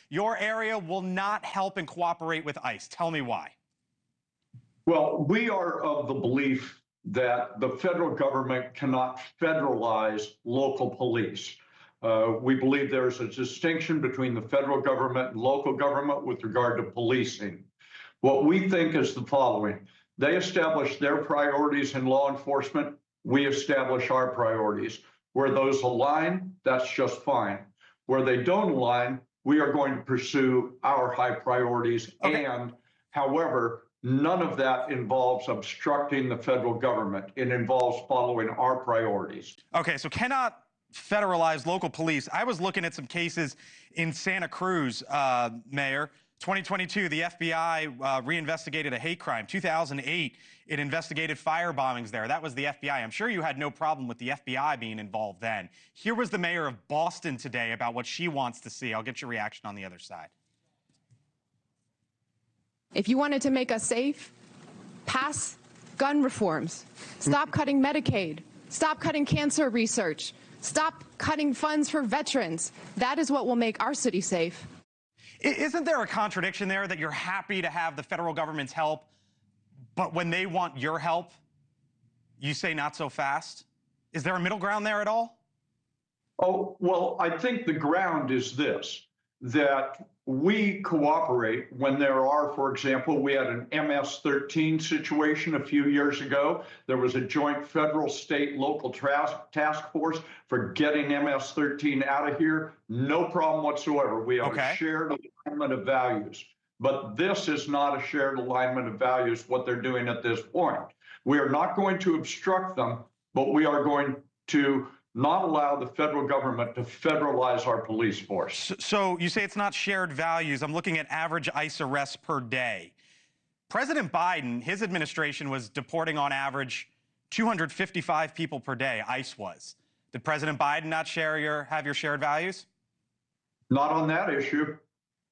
your area will not help and cooperate with ICE. Tell me why. Well, we are of the belief that the federal government cannot federalize local police. We believe there's a distinction between the federal government and local government with regard to policing. What we think is the following. They establish their priorities in law enforcement. We establish our priorities. Where those align, that's just fine. Where they don't align, we are going to pursue our high priorities. Okay. And however, none of that involves obstructing the federal government. It involves following our priorities. Okay, so cannot federalize local police. I was looking at some cases in Santa Cruz, Mayor. 2022, the FBI reinvestigated a hate crime. 2008, it investigated fire bombings there. That was the FBI. I'm sure you had no problem with the FBI being involved then. Here was the mayor of Boston today about what she wants to see. I'll get your reaction on the other side. If you wanted to make us safe, pass gun reforms. Stop cutting Medicaid. Stop cutting cancer research. Stop cutting funds for veterans. That is what will make our city safe. Isn't there a contradiction there that you're happy to have the federal government's help, but when they want your help, you say not so fast? Is there a middle ground there at all? Oh, well, I think the ground is this, that we cooperate when there are, for example, we had an MS-13 situation a few years ago. There was a joint federal, state, local task force for getting MS-13 out of here. No problem whatsoever. We have a shared alignment of values. But this is not a shared alignment of values, what they're doing at this point. We are not going to obstruct them, but we are going to not allow the federal government to federalize our police force. So you say it's not shared values. I'm looking at average ICE arrests per day. President Biden, his administration was deporting on average 255 people per day, ICE was. Did President Biden not have your shared values? Not on that issue.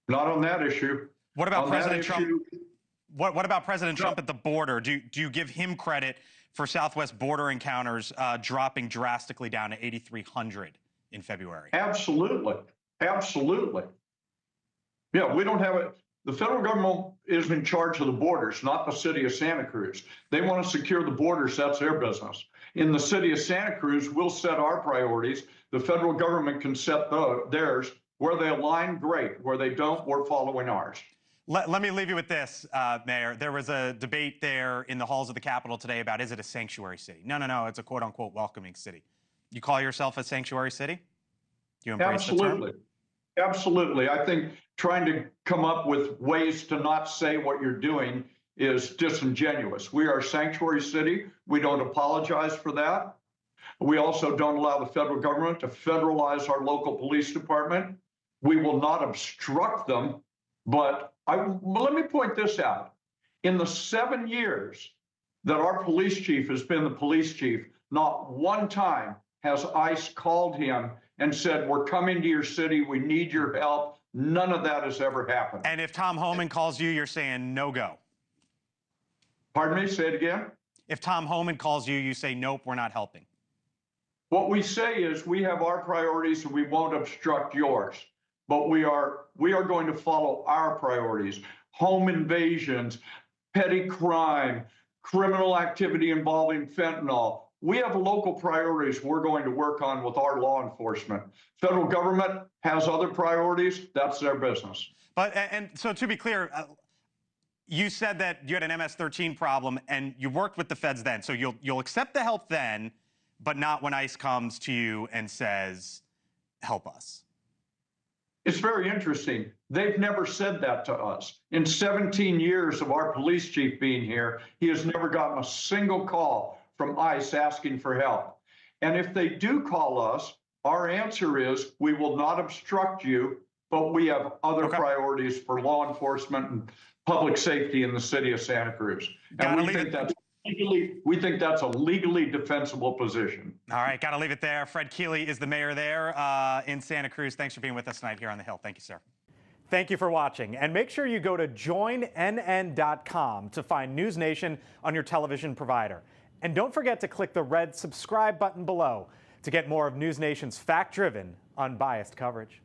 Not on that issue. What about President Trump? What about President Trump at the border? Do you give him credit for Southwest border encounters dropping drastically down to 8,300 in February? Absolutely. Absolutely. Yeah, we don't have it. The federal government is in charge of the borders, not the city of Santa Cruz. They want to secure the borders. That's their business. In the city of Santa Cruz, we'll set our priorities. The federal government can set theirs. Where they align, great. Where they don't, we're following ours. Let me leave you with this, Mayor. There was a debate there in the halls of the Capitol today about, is it a sanctuary city? No, it's a quote-unquote welcoming city. You call yourself a sanctuary city? You embrace the term? Absolutely. I think trying to come up with ways to not say what you're doing is disingenuous. We are a sanctuary city. We don't apologize for that. We also don't allow the federal government to federalize our local police department. We will not obstruct them, but let me point this out. In the 7 years that our police chief has been the police chief, not one time has ICE called him and said, we're coming to your city, we need your help. None of that has ever happened. And if Tom Homan calls you, you're saying no go. Pardon me, say it again? If Tom Homan calls you, you say, nope, we're not helping. What we say is we have our priorities and we won't obstruct yours. But we are going to follow our priorities. Home invasions, petty crime, criminal activity involving fentanyl. We have local priorities we're going to work on with our law enforcement. Federal government has other priorities. That's their business. But and so to be clear, you said that you had an MS-13 problem and you worked with the feds then. So you'll accept the help then, but not when ICE comes to you and says, help us. It's very interesting. They've never said that to us. In 17 years of our police chief being here, he has never gotten a single call from ICE asking for help. And if they do call us, our answer is we will not obstruct you, but we have other priorities for law enforcement and public safety in the city of Santa Cruz. And we think that's a legally defensible position. All right, got to leave it there. Fred Keeley is the mayor there in Santa Cruz. Thanks for being with us tonight here on the Hill. Thank you, sir. Thank you for watching. And make sure you go to joinnn.com to find NewsNation on your television provider. And don't forget to click the red subscribe button below to get more of NewsNation's fact-driven, unbiased coverage.